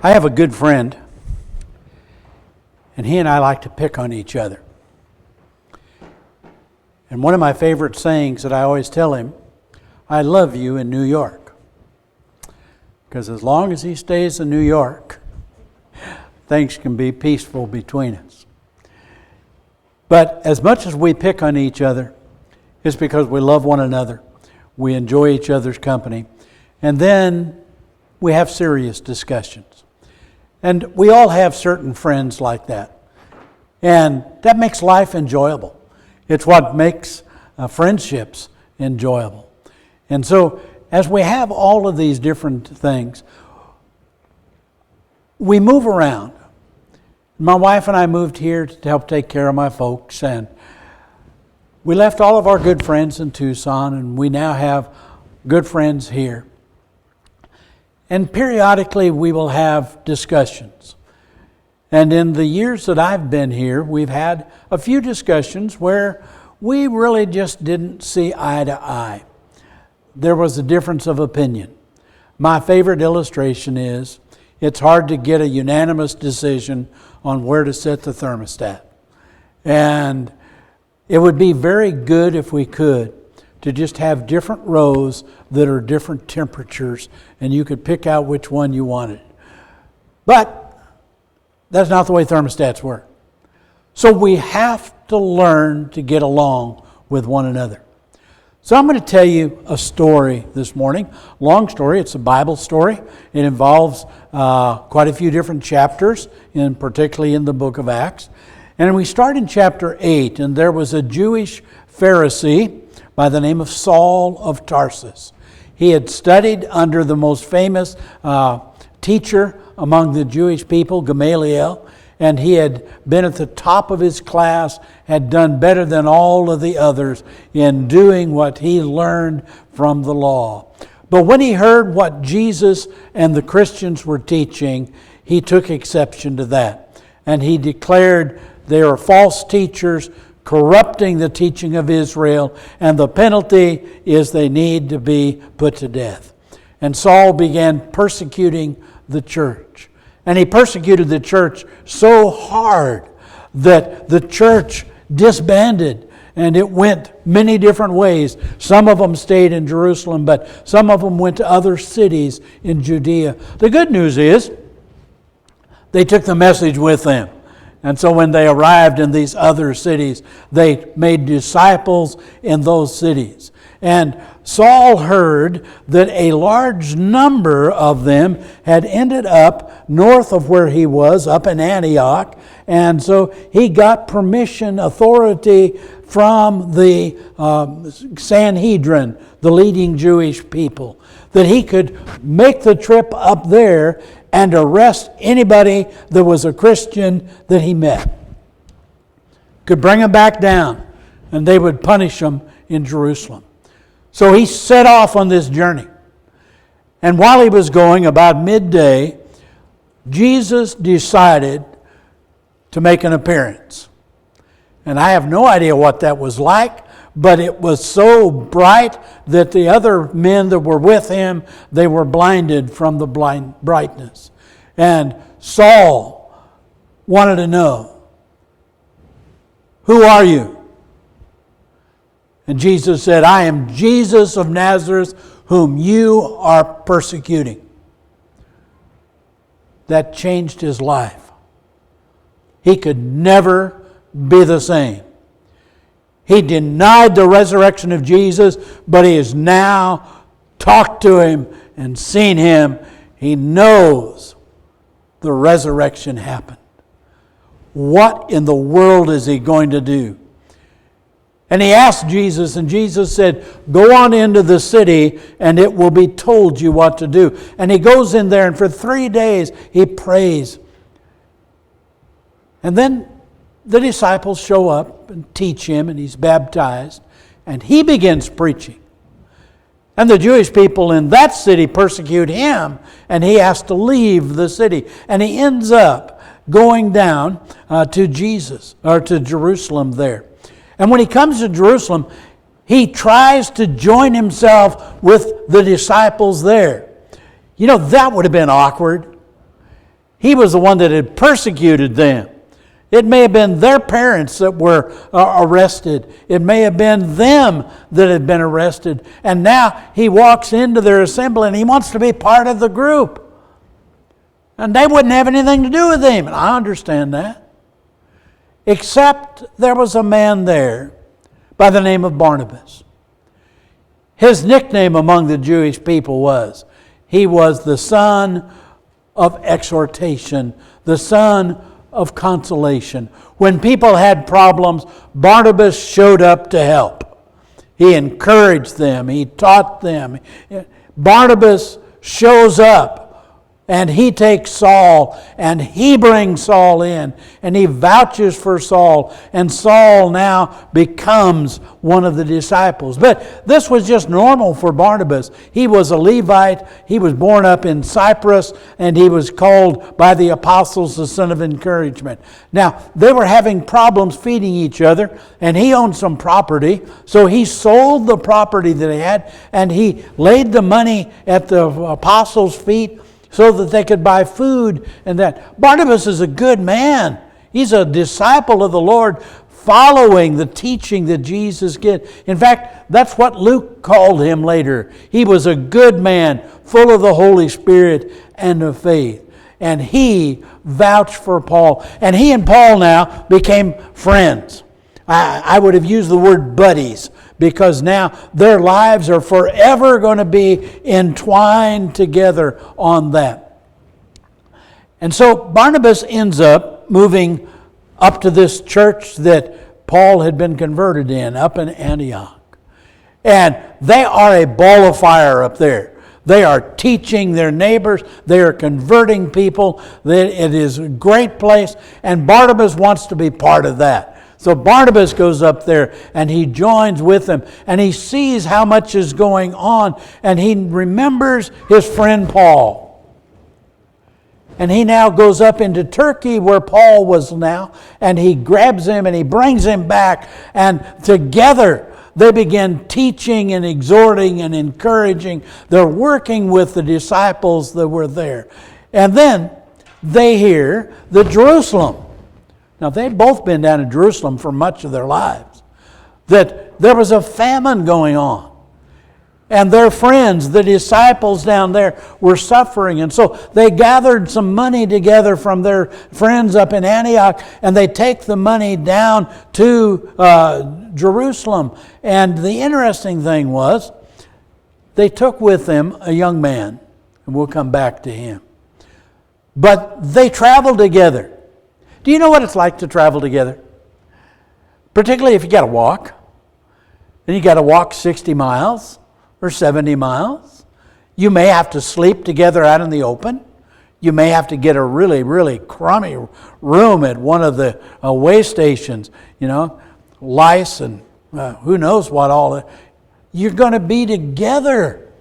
I have a good friend, and he and I like to pick on each other. And one of my favorite sayings that I always tell him, I love you in New York. Because as long as he stays in New York, things can be peaceful between us. But as much as we pick on each other, it's because we love one another. We enjoy each other's company. And then we have serious discussions. And we all have certain friends like that. And that makes life enjoyable. It's what makes friendships enjoyable. And so as we have all of these different things, we move around. My wife and I moved here to help take care of my folks, and we left all of our good friends in Tucson, and we now have good friends here. And periodically we will have discussions. And in the years that I've been here, we've had a few discussions where we really just didn't see eye to eye. There was a difference of opinion. My favorite illustration is, it's hard to get a unanimous decision on where to set the thermostat. And it would be very good if we could to just have different rows that are different temperatures, and you could pick out which one you wanted. But that's not the way thermostats work. So we have to learn to get along with one another. So I'm going to tell you a story this morning. Long story. It's a Bible story. It involves quite a few different chapters, particularly in the book of Acts. And we start in chapter 8, and there was a Jewish Pharisee by the name of Saul of Tarsus. He had studied under the most famous teacher among the Jewish people, Gamaliel, and he had been at the top of his class, had done better than all of the others in doing what he learned from the law. But when he heard what Jesus and the Christians were teaching, he took exception to that. And he declared they are false teachers, corrupting the teaching of Israel, and the penalty is they need to be put to death. And Saul began persecuting the church. And he persecuted the church so hard that the church disbanded, and it went many different ways. Some of them stayed in Jerusalem, but some of them went to other cities in Judea. The good news is they took the message with them. And so when they arrived in these other cities, they made disciples in those cities. And Saul heard that a large number of them had ended up north of where he was, up in Antioch. And so he got permission, authority from the Sanhedrin, the leading Jewish people, that he could make the trip up there and arrest anybody that was a Christian that he met. Could bring them back down, and they would punish them in Jerusalem. So he set off on this journey. And while he was going, about midday, Jesus decided to make an appearance. And I have no idea what that was like, but it was so bright that the other men that were with him, they were blinded from the brightness. And Saul wanted to know, who are you? And Jesus said, I am Jesus of Nazareth, whom you are persecuting. That changed his life. He could never be the same. He denied the resurrection of Jesus, but he has now talked to him and seen him. He knows the resurrection happened. What in the world is he going to do? And he asked Jesus, and Jesus said, go on into the city and it will be told you what to do. And he goes in there, and for 3 days he prays. And then the disciples show up and teach him, and he's baptized, and he begins preaching. And the Jewish people in that city persecute him, and he has to leave the city. And he ends up going down to Jerusalem there. And when he comes to Jerusalem, he tries to join himself with the disciples there. You know, that would have been awkward. He was the one that had persecuted them. It may have been their parents that were arrested. It may have been them that had been arrested. And now he walks into their assembly and he wants to be part of the group. And they wouldn't have anything to do with him. And I understand that. Except there was a man there by the name of Barnabas. His nickname among the Jewish people was, he was the son of exhortation, the son of consolation. When people had problems, Barnabas showed up to help. He encouraged them. He taught them. Barnabas shows up. And he takes Saul, and he brings Saul in, and he vouches for Saul, and Saul now becomes one of the disciples. But this was just normal for Barnabas. He was a Levite. He was born up in Cyprus, and he was called by the apostles the son of encouragement. Now, they were having problems feeding each other, and he owned some property, so he sold the property that he had, and he laid the money at the apostles' feet, so that they could buy food and that. Barnabas is a good man. He's a disciple of the Lord, following the teaching that Jesus gave. In fact, that's what Luke called him later. He was a good man, full of the Holy Spirit and of faith. And he vouched for Paul. And he and Paul now became friends. I would have used the word buddies, because now their lives are forever going to be entwined together on that. And so Barnabas ends up moving up to this church that Paul had been converted in, up in Antioch. And they are a ball of fire up there. They are teaching their neighbors. They are converting people. It is a great place. And Barnabas wants to be part of that. So Barnabas goes up there and he joins with them, and he sees how much is going on, and he remembers his friend Paul. And he now goes up into Turkey where Paul was now, and he grabs him and he brings him back, and together they begin teaching and exhorting and encouraging. They're working with the disciples that were there. And then they hear that Jerusalem, now, they'd both been down in Jerusalem for much of their lives, that there was a famine going on. And their friends, the disciples down there, were suffering. And so they gathered some money together from their friends up in Antioch, and they take the money down to Jerusalem. And the interesting thing was, they took with them a young man, and we'll come back to him. But they traveled together. Do you know what it's like to travel together? Particularly if you got to walk. Then you got to walk 60 miles or 70 miles. You may have to sleep together out in the open. You may have to get a really, really crummy room at one of the way stations. You know, lice and who knows what all that. You're going to be together.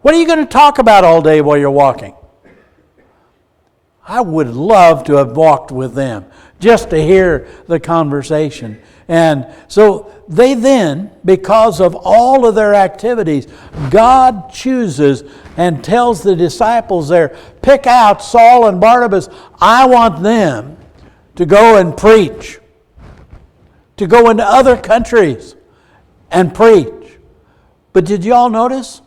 What are you going to talk about all day while you're walking? I would love to have walked with them just to hear the conversation. And so they then, because of all of their activities, God chooses and tells the disciples there, pick out Saul and Barnabas. I want them to go and preach, to go into other countries and preach. But did you all notice?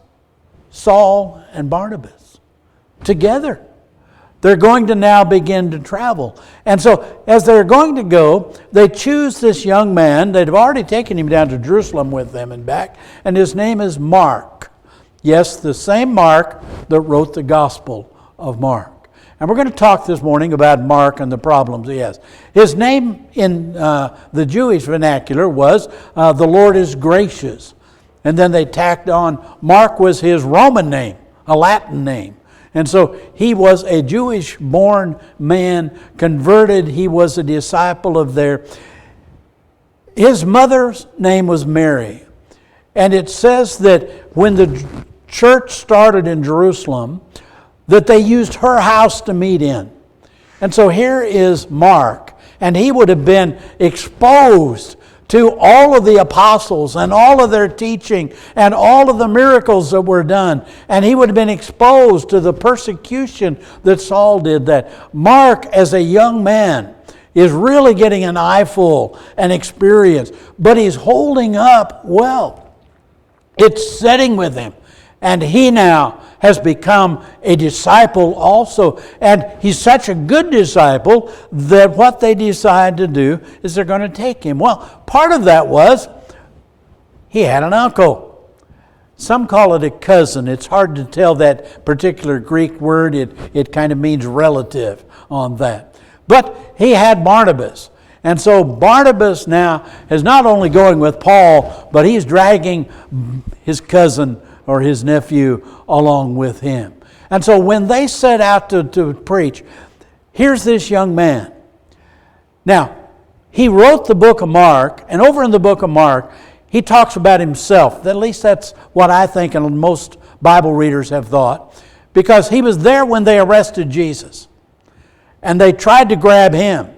Saul and Barnabas together. They're going to now begin to travel. And so as they're going to go, they choose this young man. They've already taken him down to Jerusalem with them and back. And his name is Mark. Yes, the same Mark that wrote the Gospel of Mark. And we're going to talk this morning about Mark and the problems he has. His name in the Jewish vernacular was the Lord is gracious. And then they tacked on, Mark was his Roman name, a Latin name. And so he was a Jewish-born man, converted. He was a disciple of theirs. His mother's name was Mary. And it says that when the church started in Jerusalem, that they used her house to meet in. And so here is Mark. And he would have been exposed to all of the apostles and all of their teaching and all of the miracles that were done. And he would have been exposed to the persecution that Saul did. That Mark, as a young man, is really getting an eyeful and experience. But he's holding up well. It's setting with him. And he now has become a disciple also. And he's such a good disciple that what they decide to do is they're going to take him. Well, part of that was he had an uncle. Some call it a cousin. It's hard to tell that particular Greek word. It kind of means relative on that. But he had Barnabas. And so Barnabas now is not only going with Paul, but he's dragging his cousin or his nephew along with him. And so when they set out to preach, here's this young man. Now, he wrote the book of Mark, and over in the book of Mark, he talks about himself. At least that's what I think and most Bible readers have thought, because he was there when they arrested Jesus. And they tried to grab him.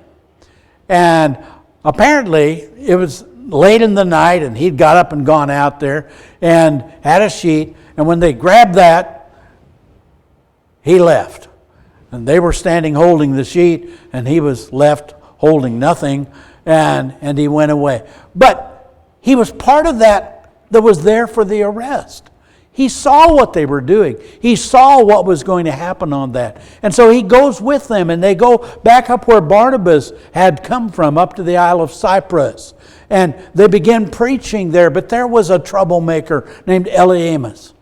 And apparently, it was late in the night, and he'd got up and gone out there and had a sheet. And when they grabbed that, he left. And they were standing holding the sheet, and he was left holding nothing, and he went away. But he was part of that was there for the arrest. He saw what they were doing. He saw what was going to happen on that. And so he goes with them, and they go back up where Barnabas had come from, up to the Isle of Cyprus. And they began preaching there, but there was a troublemaker named Elymas.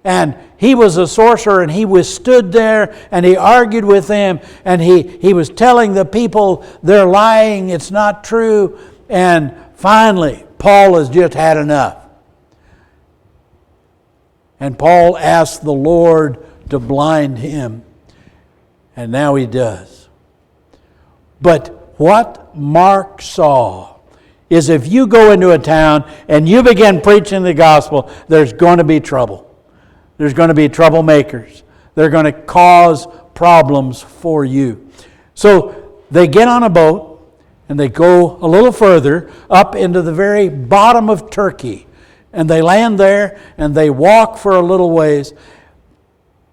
And he was a sorcerer, and he withstood there, and he argued with them, and he was telling the people, they're lying, it's not true. And finally, Paul has just had enough. And Paul asked the Lord to blind him. And now he does. But what Mark saw is if you go into a town and you begin preaching the gospel, there's going to be trouble. There's going to be troublemakers. They're going to cause problems for you. So they get on a boat and they go a little further up into the very bottom of Turkey. And they land there, and they walk for a little ways.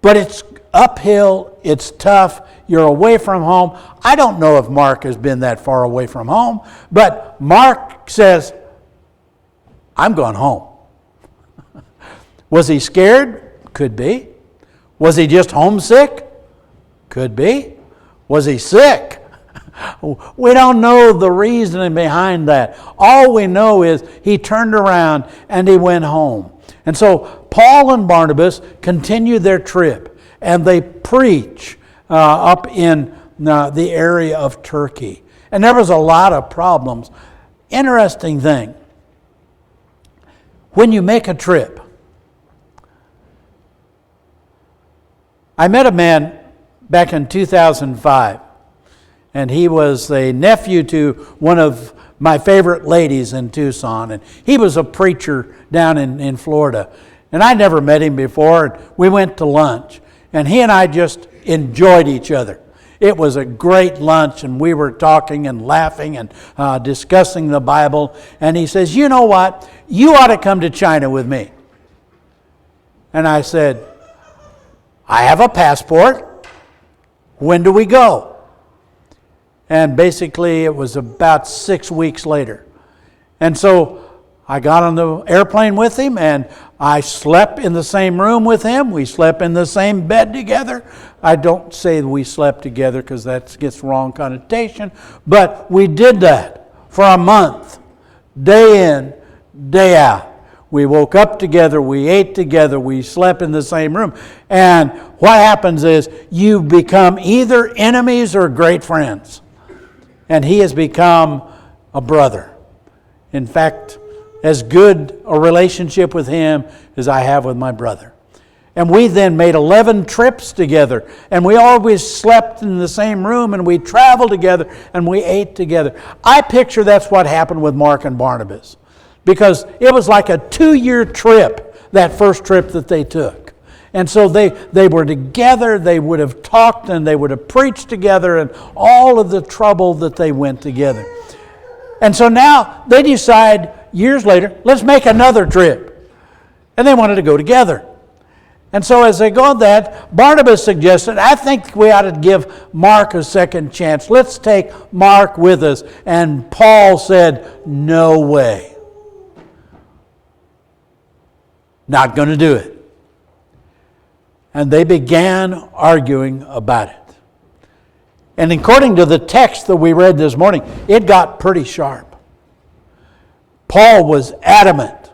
But it's uphill, it's tough, you're away from home. I don't know if Mark has been that far away from home, but Mark says, I'm going home. Was he scared? Could be. Was he just homesick? Could be. Was he sick? We don't know the reasoning behind that. All we know is he turned around and he went home. And so Paul and Barnabas continue their trip, and they preach up in the area of Turkey. And there was a lot of problems. Interesting thing, when you make a trip, I met a man back in 2005. And he was a nephew to one of my favorite ladies in Tucson. And he was a preacher down in Florida. And I never met him before. And we went to lunch. And he and I just enjoyed each other. It was a great lunch. And we were talking and laughing and discussing the Bible. And he says, you know what? You ought to come to China with me. And I said, I have a passport. When do we go? And basically, it was about 6 weeks later. And so I got on the airplane with him, and I slept in the same room with him. We slept in the same bed together. I don't say we slept together because that gets wrong connotation. But we did that for a month, day in, day out. We woke up together, we ate together, we slept in the same room. And what happens is you become either enemies or great friends. And he has become a brother. In fact, as good a relationship with him as I have with my brother. And we then made 11 trips together. And we always slept in the same room, and we traveled together, and we ate together. I picture that's what happened with Mark and Barnabas. Because it was like a 2-year trip, that first trip that they took. And so they were together, they would have talked, and they would have preached together, and all of the trouble that they went together. And so now they decide, years later, let's make another trip. And they wanted to go together. And so as they go on that, Barnabas suggested, I think we ought to give Mark a second chance. Let's take Mark with us. And Paul said, no way. Not going to do it. And they began arguing about it. And according to the text that we read this morning, it got pretty sharp. Paul was adamant.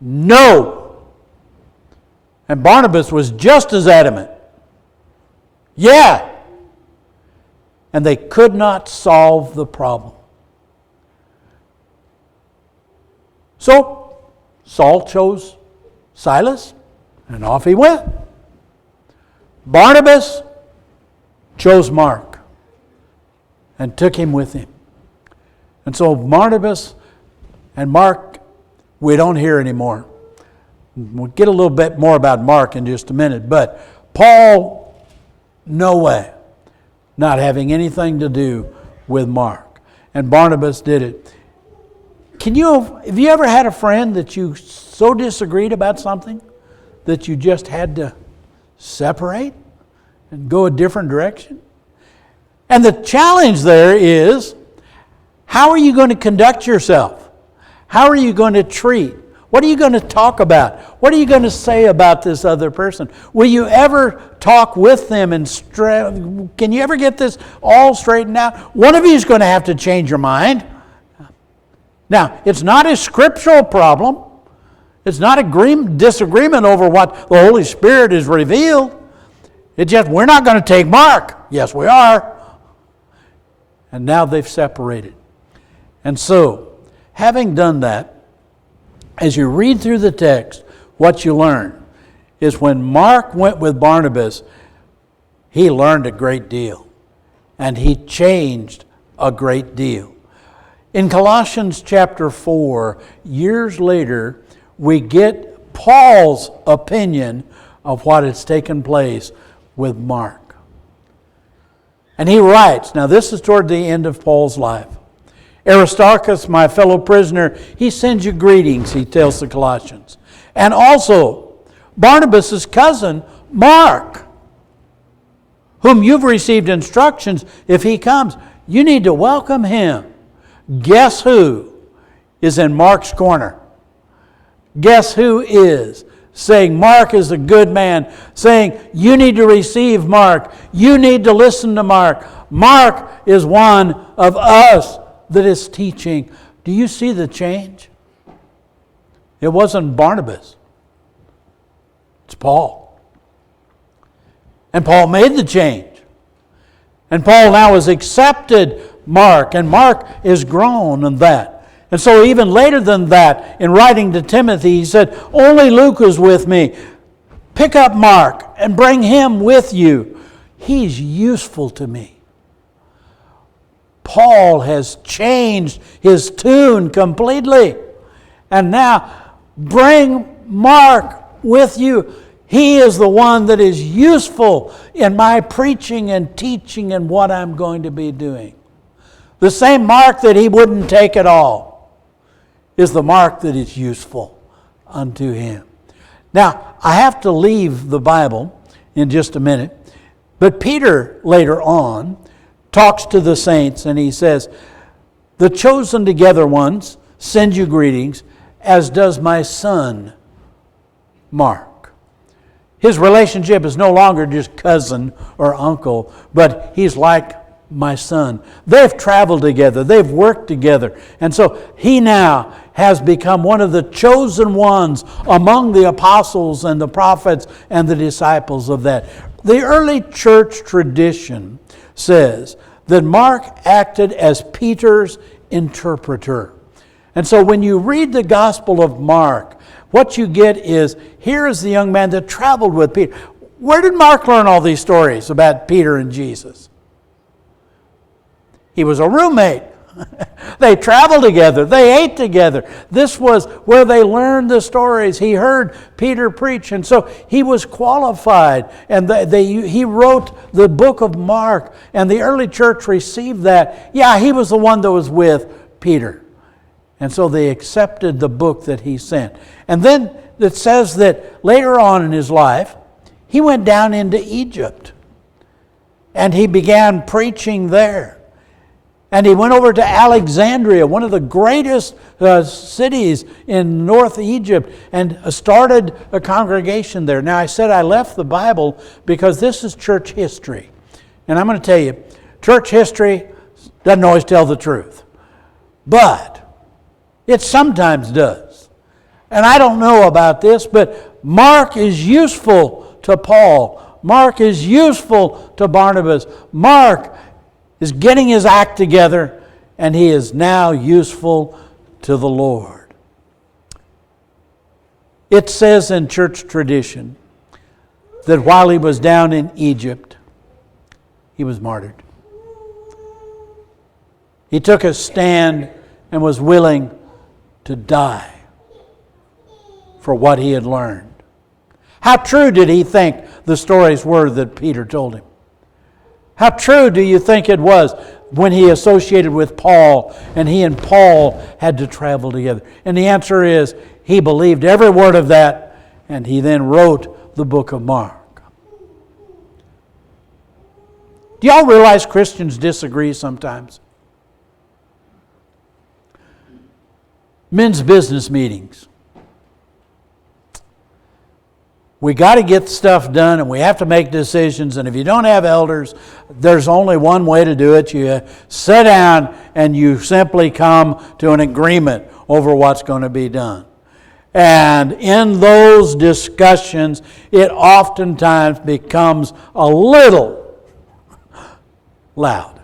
No. And Barnabas was just as adamant. Yeah. And they could not solve the problem. So Saul chose Silas, and off he went. Barnabas chose Mark and took him with him. And so Barnabas and Mark, we don't hear anymore. We'll get a little bit more about Mark in just a minute. But Paul, no way, not having anything to do with Mark. And Barnabas did it. Have you ever had a friend that you so disagreed about something that you just had to separate and go a different direction? And the challenge there is, how are you going to conduct yourself? How are you going to treat? What are you going to talk about? What are you going to say about this other person? Will you ever talk with them and can you ever get this all straightened out? One of you is going to have to change your mind. Now, it's not a scriptural problem. It's not a disagreement over what the Holy Spirit has revealed. It's just, we're not going to take Mark. Yes, we are. And now they've separated. And so, having done that, as you read through the text, what you learn is when Mark went with Barnabas, he learned a great deal. And he changed a great deal. In Colossians chapter 4, years later, we get Paul's opinion of what has taken place with Mark. And he writes, now this is toward the end of Paul's life. Aristarchus, my fellow prisoner, he sends you greetings, he tells the Colossians. And also, Barnabas' cousin, Mark, whom you've received instructions, if he comes, you need to welcome him. Guess who is in Mark's corner? Guess who is saying Mark is a good man, saying you need to receive Mark, you need to listen to Mark. Mark is one of us that is teaching. Do you see the change? It wasn't Barnabas. It's Paul. And Paul made the change. And Paul now has accepted Mark, and Mark is grown in that. And so even later than that, in writing to Timothy, he said, only Luke is with me. Pick up Mark and bring him with you. He's useful to me. Paul has changed his tune completely. And now, bring Mark with you. He is the one that is useful in my preaching and teaching and what I'm going to be doing. The same Mark that he wouldn't take at all is the Mark that is useful unto him. Now, I have to leave the Bible in just a minute, but Peter later on talks to the saints and he says, the chosen together ones send you greetings, as does my son Mark. His relationship is no longer just cousin or uncle, but he's like my son. They've traveled together. They've worked together. And so he now has become one of the chosen ones among the apostles and the prophets and the disciples of that. The early church tradition says that Mark acted as Peter's interpreter. And so when you read the Gospel of Mark, what you get is, here is the young man that traveled with Peter. Where did Mark learn all these stories about Peter and Jesus? He was a roommate. They traveled together. They ate together. This was where they learned the stories. He heard Peter preach, and so he was qualified. And he wrote the book of Mark, and the early church received that. Yeah, he was the one that was with Peter. And so they accepted the book that he sent. And then it says that later on in his life, he went down into Egypt. And he began preaching there. And he went over to Alexandria, one of the greatest cities in North Egypt, and started a congregation there. Now, I said I left the Bible because this is church history. And I'm going to tell you, church history doesn't always tell the truth. But it sometimes does. And I don't know about this, but Mark is useful to Paul. Mark is useful to Barnabas. Mark is getting his act together, and he is now useful to the Lord. It says in church tradition that while he was down in Egypt, he was martyred. He took a stand and was willing to die for what he had learned. How true did he think the stories were that Peter told him? How true do you think it was when he associated with Paul and he and Paul had to travel together? And the answer is, he believed every word of that, and he then wrote the book of Mark. Do y'all realize Christians disagree sometimes? Men's business meetings. We got to get stuff done, and we have to make decisions. And if you don't have elders, there's only one way to do it. You sit down and you simply come to an agreement over what's going to be done. And in those discussions, it oftentimes becomes a little loud.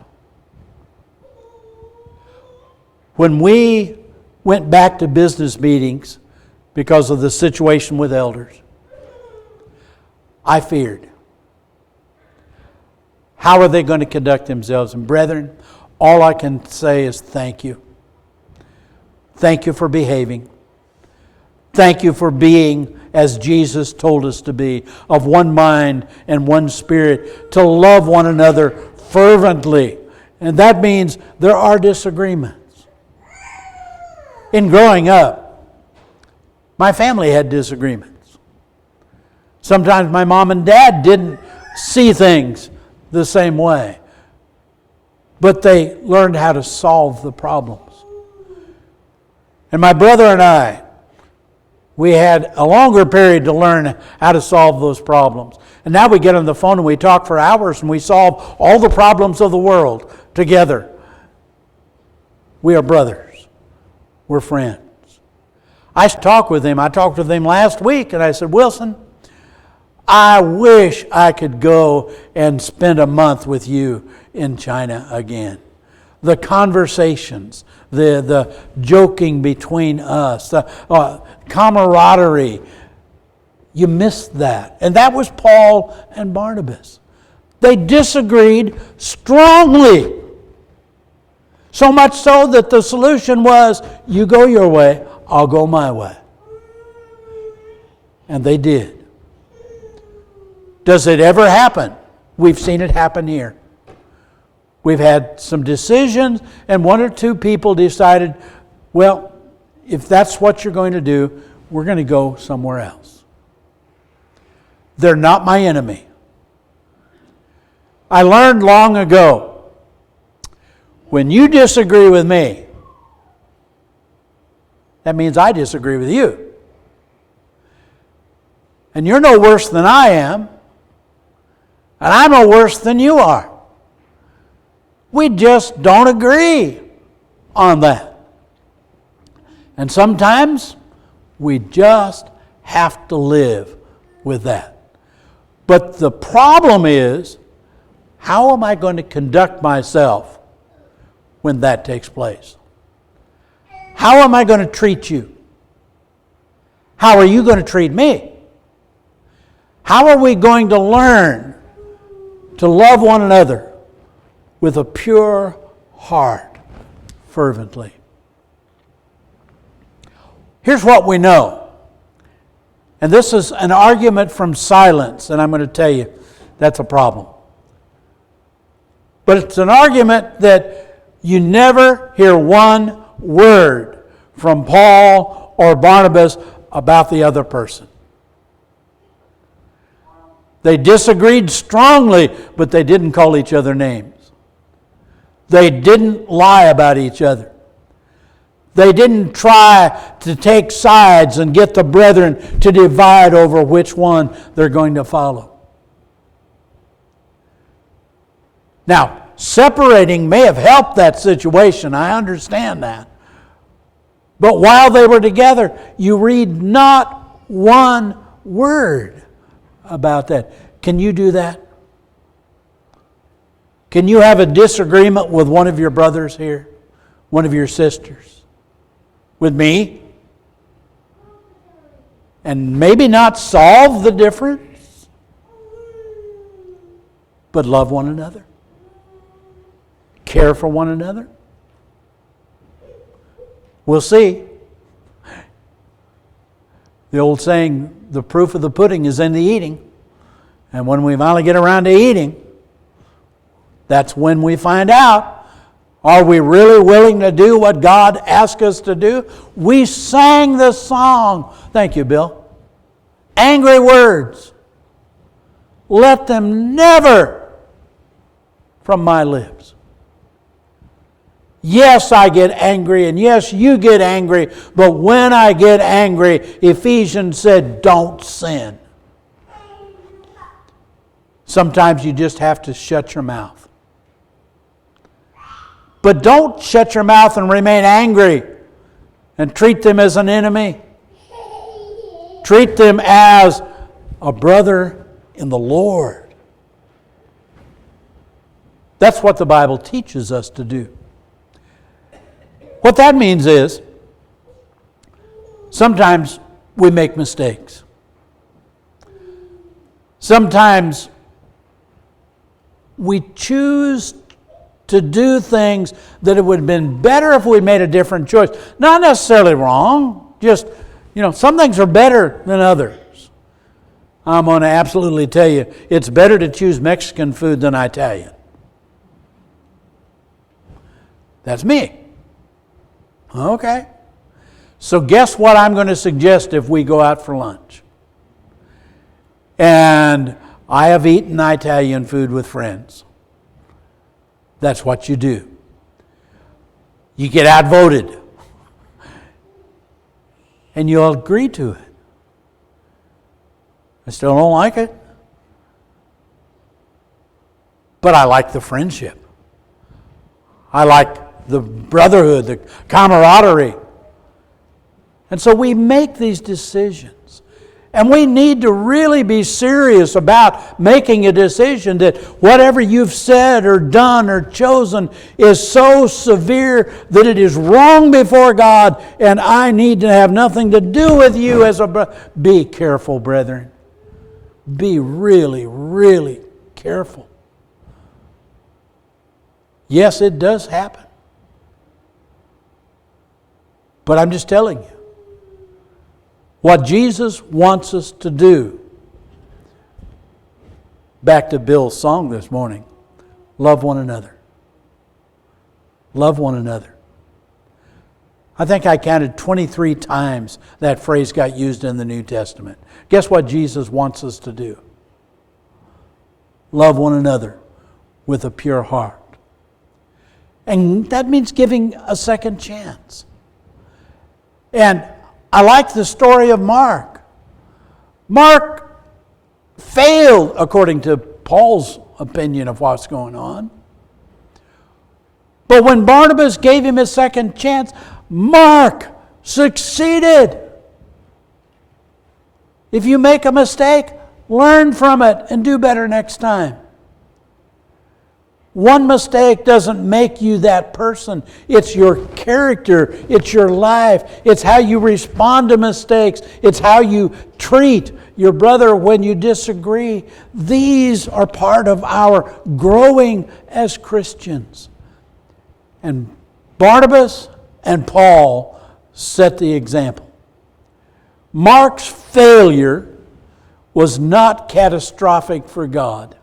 When we went back to business meetings because of the situation with elders, I feared. How are they going to conduct themselves? And brethren, all I can say is thank you. Thank you for behaving. Thank you for being as Jesus told us to be, of one mind and one spirit, to love one another fervently. And that means there are disagreements. In growing up, my family had disagreements. Sometimes my mom and dad didn't see things the same way. But they learned how to solve the problems. And my brother and I, we had a longer period to learn how to solve those problems. And now we get on the phone and we talk for hours and we solve all the problems of the world together. We are brothers. We're friends. I talked with him. I talked with him last week and I said, Wilson, I wish I could go and spend a month with you in China again. The conversations, the joking between us, the camaraderie, you missed that. And that was Paul and Barnabas. They disagreed strongly. So much so that the solution was, you go your way, I'll go my way. And they did. Does it ever happen? We've seen it happen here. We've had some decisions, and one or two people decided, well, if that's what you're going to do, we're going to go somewhere else. They're not my enemy. I learned long ago, when you disagree with me, that means I disagree with you. And you're no worse than I am. And I'm no worse than you are. We just don't agree on that. And sometimes we just have to live with that. But the problem is, how am I going to conduct myself when that takes place? How am I going to treat you? How are you going to treat me? How are we going to learn to love one another with a pure heart, fervently? Here's what we know. And this is an argument from silence, and I'm going to tell you that's a problem. But it's an argument that you never hear one word from Paul or Barnabas about the other person. They disagreed strongly, but they didn't call each other names. They didn't lie about each other. They didn't try to take sides and get the brethren to divide over which one they're going to follow. Now, separating may have helped that situation. I understand that. But while they were together, you read not one word about that. Can you do that? Can you have a disagreement with one of your brothers here? One of your sisters? With me? And maybe not solve the difference, but love one another? Care for one another? We'll see. The old saying, the proof of the pudding is in the eating. And when we finally get around to eating, that's when we find out, are we really willing to do what God asked us to do? We sang the song. Thank you, Bill. Angry words. Let them never from my lips. Yes, I get angry, and yes, you get angry, but when I get angry, Ephesians said, don't sin. Sometimes you just have to shut your mouth. But don't shut your mouth and remain angry and treat them as an enemy. Treat them as a brother in the Lord. That's what the Bible teaches us to do. What that means is, sometimes we make mistakes. Sometimes we choose to do things that it would have been better if we made a different choice. Not necessarily wrong, just, some things are better than others. I'm going to absolutely tell you, it's better to choose Mexican food than Italian. That's me. Okay. So guess what I'm going to suggest if we go out for lunch? And I have eaten Italian food with friends. That's what you do. You get outvoted. And you'll agree to it. I still don't like it. But I like the friendship. I like the brotherhood, the camaraderie. And so we make these decisions. And we need to really be serious about making a decision that whatever you've said or done or chosen is so severe that it is wrong before God, and I need to have nothing to do with you as a brother. Be careful, brethren. Be really, really careful. Yes, it does happen. But I'm just telling you, what Jesus wants us to do, back to Bill's song this morning, love one another. Love one another. I think I counted 23 times that phrase got used in the New Testament. Guess what Jesus wants us to do? Love one another with a pure heart. And that means giving a second chance. And I like the story of Mark. Mark failed, according to Paul's opinion of what's going on. But when Barnabas gave him a second chance, Mark succeeded. If you make a mistake, learn from it and do better next time. One mistake doesn't make you that person. It's your character. It's your life. It's how you respond to mistakes. It's how you treat your brother when you disagree. These are part of our growing as Christians. And Barnabas and Paul set the example. Mark's failure was not catastrophic for God.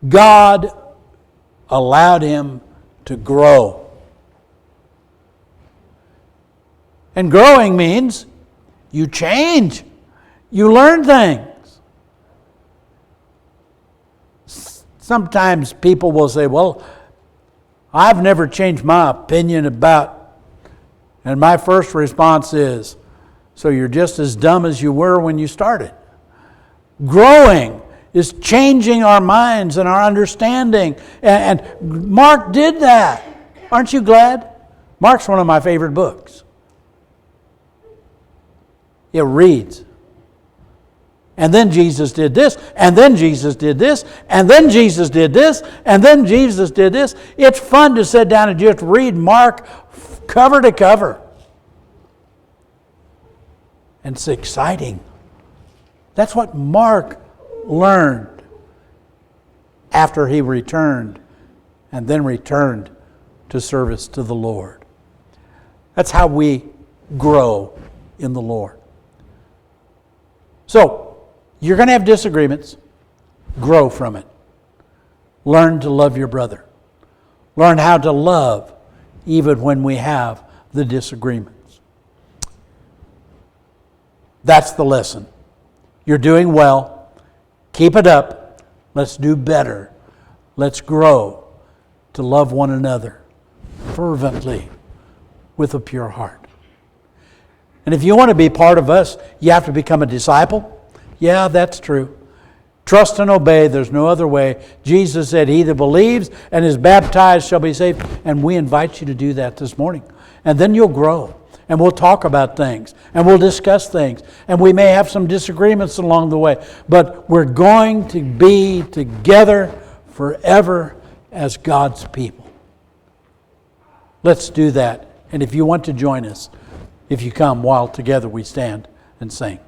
God allowed him to grow. And growing means you change. You learn things. Sometimes people will say, well, I've never changed my opinion about, and my first response is, so you're just as dumb as you were when you started. Growing is changing our minds and our understanding. And Mark did that. Aren't you glad? Mark's one of my favorite books. It reads. And then Jesus did this, and then Jesus did this, and then Jesus did this, and then Jesus did this. It's fun to sit down and just read Mark cover to cover. And it's exciting. That's what Mark learned after he returned and then returned to service to the Lord. That's how we grow in the Lord. So, you're going to have disagreements. Grow from it. Learn to love your brother. Learn how to love even when we have the disagreements. That's the lesson. You're doing well. Keep it up. Let's do better. Let's grow to love one another fervently with a pure heart. And if you want to be part of us, you have to become a disciple. Yeah, that's true. Trust and obey. There's no other way. Jesus said, he that believes and is baptized shall be saved. And we invite you to do that this morning. And then you'll grow. And we'll talk about things. And we'll discuss things. And we may have some disagreements along the way. But we're going to be together forever as God's people. Let's do that. And if you want to join us, if you come while together we stand and sing.